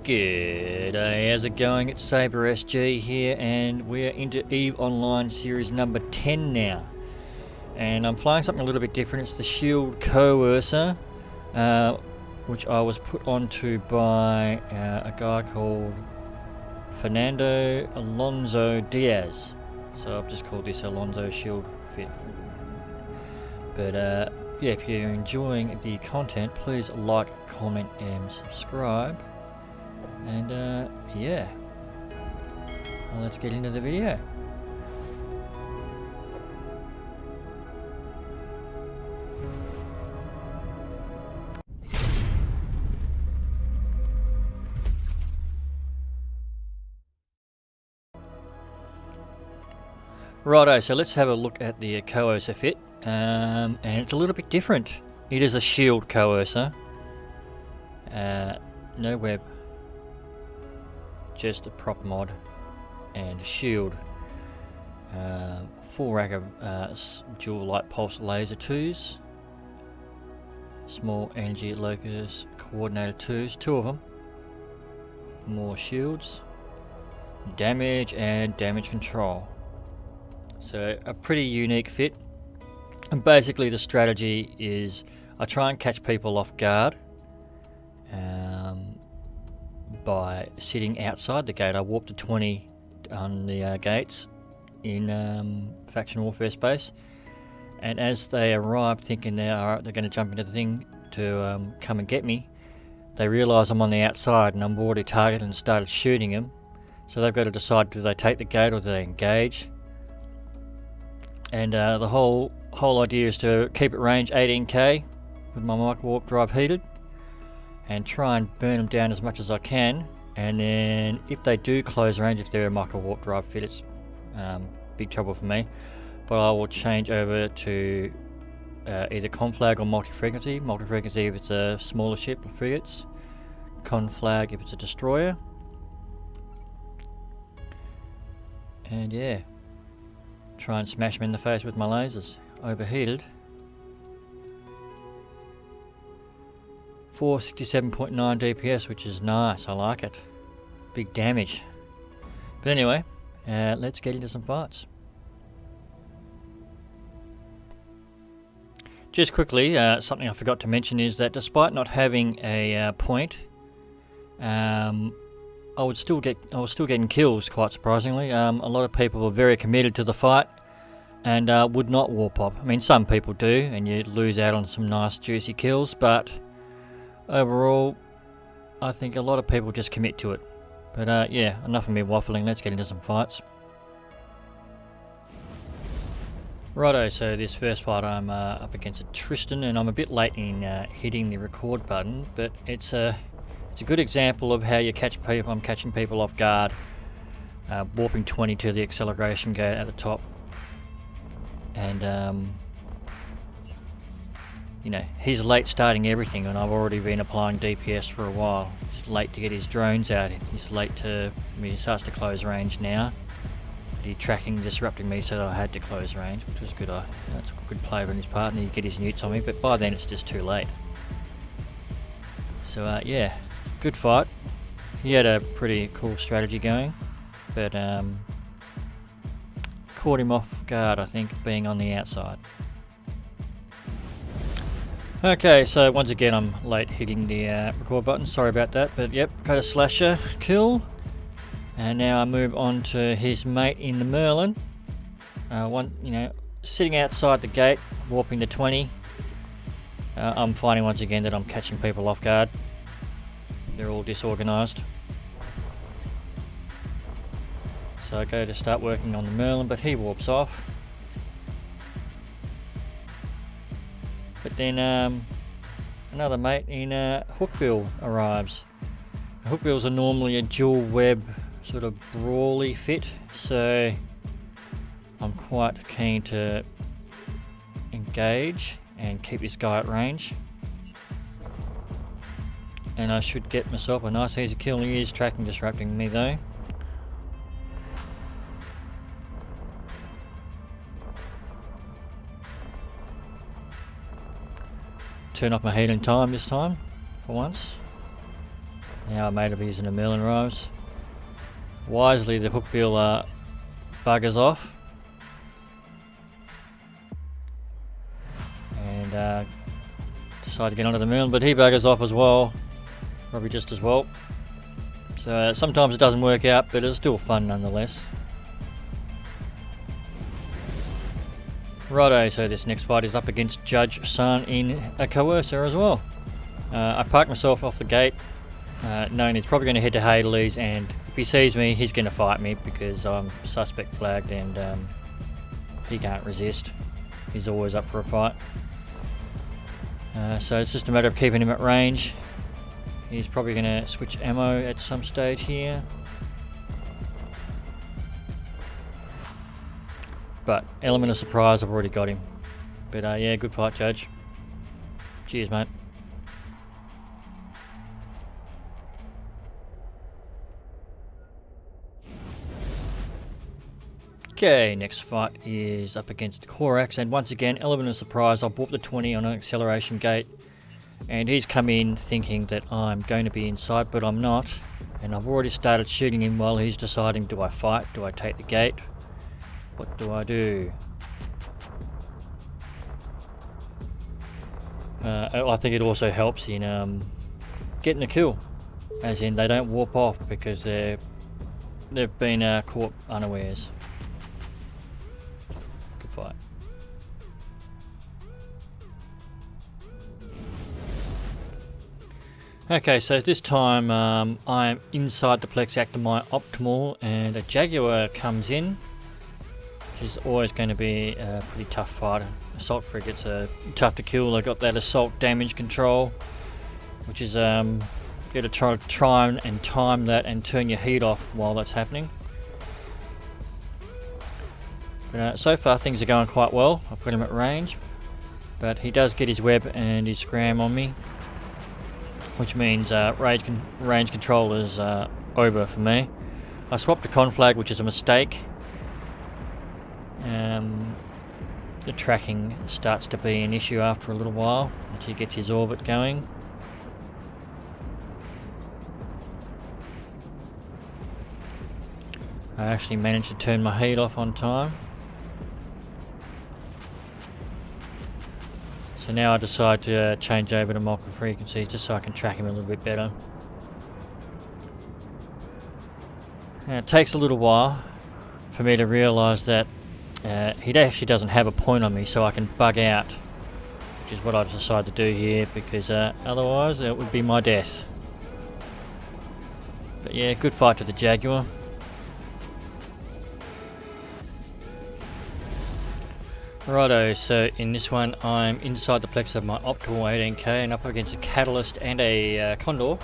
G'day, how's it going? It's Sabre SG here, and we're into EVE Online Series number 10 now. And I'm flying something a little bit different. It's the Shield Coercer, which I was put onto by a guy called Fernando Alonso Diaz. So I've just called this Alonso Shield Fit. But yeah, if you're enjoying the content, please like, comment and subscribe. And yeah, well, let's get into the video. Righto, so let's have a look at the Coercer fit, and it's a little bit different. It is a shield Coercer, no web, just a prop mod and a shield. Full rack of dual light pulse laser 2s, small energy Locus coordinator 2s, 2 of them, more shields, damage and damage control. So a pretty unique fit, and basically the strategy is I try and catch people off guard by sitting outside the gate. I warp to 20 on the gates in faction warfare space, and as they arrive thinking they're going to jump into the thing to come and get me, they realise I'm on the outside and I'm already targeted and started shooting them. So they've got to decide, do they take the gate or do they engage? And the whole idea is to keep it range 18k with my Microwarpdrive heated and try and burn them down as much as I can. And then if they do close range, if they're a Microwarpdrive fit, it's big trouble for me. But I will change over to either Conflag or Multifrequency. Multifrequency if it's a smaller ship, frigates. Conflag if it's a destroyer. And yeah, try and smash them in the face with my lasers. Overheated. 467.9 DPS, which is nice, I like it. Big damage. But anyway, let's get into some fights. Just quickly, something I forgot to mention is that despite not having a point, I was still getting kills, quite surprisingly. A lot of people were very committed to the fight and would not warp up. I mean, some people do, and you lose out on some nice juicy kills, but overall, I think a lot of people just commit to it. But yeah, enough of me waffling, let's get into some fights. Righto, so this first fight I'm up against a Tristan, and I'm a bit late in hitting the record button, but it's a good example of how you catch people. I'm catching people off guard, warping 20 to the acceleration gate at the top, and you know, he's late starting everything, and I've already been applying DPS for a while. He's late to get his drones out. He's late to, I mean, he starts to close range now. He tracking, disrupting me, so that I had to close range, which was good. That's a good play on his part, and he'd get his newts on me, but by then it's just too late. So yeah, good fight. He had a pretty cool strategy going, but caught him off guard, I think, being on the outside. Okay, so once again I'm late hitting the record button, sorry about that, but yep, got a slasher kill. And now I move on to his mate in the Merlin. Sitting outside the gate, warping to 20. I'm finding once again that I'm catching people off guard. They're all disorganised. So I go to start working on the Merlin, but he warps off. But then another mate in Hookbill arrives. Hookbills are normally a dual web sort of brawly fit, so I'm quite keen to engage and keep this guy at range. And I should get myself a nice easy kill. He is tracking, disrupting me though. Turn off my healing time this time, for once. Now I made of using the Merlin rhymes. Wisely, the hookbill buggers off. And decide to get onto the Merlin, but he buggers off as well. Probably just as well. So sometimes it doesn't work out, but it's still fun nonetheless. Righto, so this next fight is up against Judge San in a Coercer as well. I parked myself off the gate, knowing he's probably going to head to Hades, and if he sees me, he's going to fight me because I'm suspect flagged and he can't resist. He's always up for a fight. So it's just a matter of keeping him at range. He's probably going to switch ammo at some stage here. But element of surprise, I've already got him. But yeah, good fight, Judge. Cheers, mate. Okay, next fight is up against Corax, and once again, element of surprise. I've bought the 20 on an acceleration gate, and he's come in thinking that I'm going to be inside, but I'm not. And I've already started shooting him while he's deciding, do I fight? Do I take the gate? What do I do? I think it also helps in getting a kill, as in they don't warp off because they've been caught unawares. Good fight. Okay, so this time I'm inside the Plex after my optimal, and a Jaguar comes in, which is always going to be a pretty tough fight. Assault frigates are tough to kill. They've got that assault damage control, which is you got to try and time that and turn your heat off while that's happening. But so far things are going quite well. I've got him at range, but he does get his web and his scram on me, which means range control is over for me. I swapped to Conflag, which is a mistake. The tracking starts to be an issue after a little while, until he gets his orbit going. I actually managed to turn my heat off on time. So now I decide to change over to Multifrequency just so I can track him a little bit better. Now, it takes a little while for me to realise that he actually doesn't have a point on me, so I can bug out, which is what I've decided to do here, because otherwise it would be my death. But yeah, good fight to the Jaguar. Righto, so in this one I'm inside the Plex of my optimal 18k and up against a Catalyst and a Condor.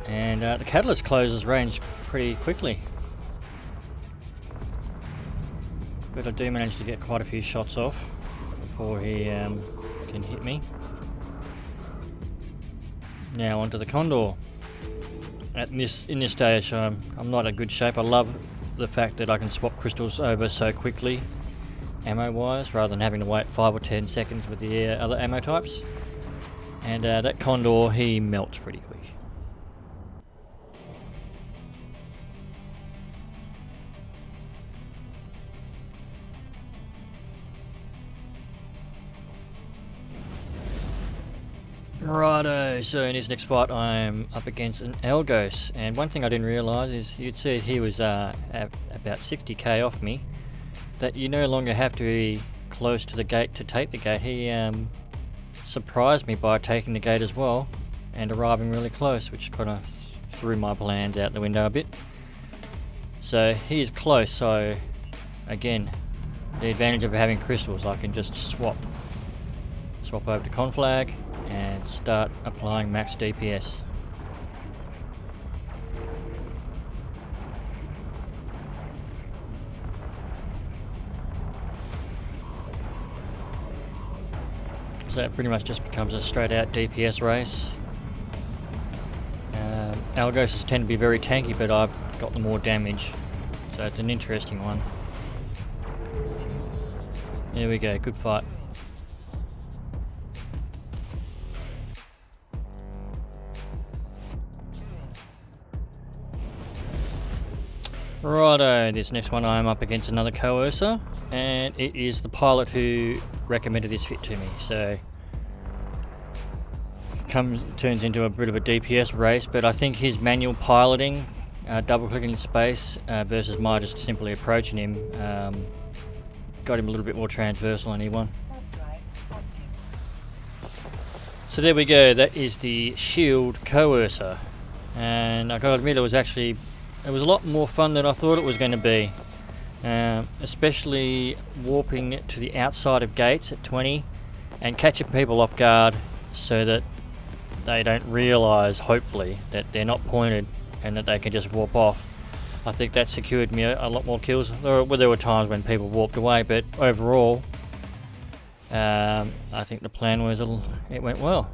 And the Catalyst closes range pretty quickly. But I do manage to get quite a few shots off before he can hit me. Now onto the Condor. In this stage I'm not in good shape. I love the fact that I can swap crystals over so quickly, ammo wise, rather than having to wait 5 or 10 seconds with the other ammo types. And that Condor, he melts pretty quick. Righto, so in this next fight I'm up against an Algos, and one thing I didn't realise is, you'd see he was at about 60k off me, that you no longer have to be close to the gate to take the gate. He surprised me by taking the gate as well and arriving really close, which kind of threw my plans out the window a bit. So he is close, so again, the advantage of having crystals, I can just swap over to Conflag and start applying max DPS. So it pretty much just becomes a straight out DPS race. Algos tend to be very tanky, but I've got the more damage, so it's an interesting one. There we go, good fight. Righto, this next one I'm up against another Coercer, and it is the pilot who recommended this fit to me, so turns into a bit of a DPS race, but I think his manual piloting, double clicking in space versus my just simply approaching him, got him a little bit more transversal than anyone. So there we go, that is the Shield Coercer, and I gotta admit it was a lot more fun than I thought it was going to be, especially warping to the outside of gates at 20 and catching people off guard so that they don't realise, hopefully, that they're not pointed and that they can just warp off. I think that secured me a lot more kills. There were times when people warped away, but overall I think the plan was it went well.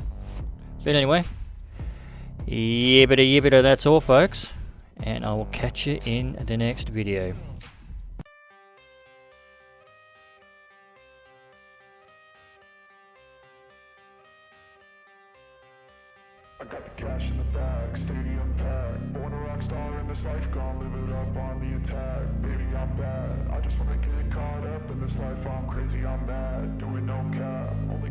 But anyway, yibbida, that's all folks, and I will catch you in the next video. I got the cash in the bag, stadium packed. Born a rock star in this life, gonna live it up on the attack. Baby, I'm bad, I just wanna get caught up in this life. I'm crazy, I'm mad, doing no cap. Only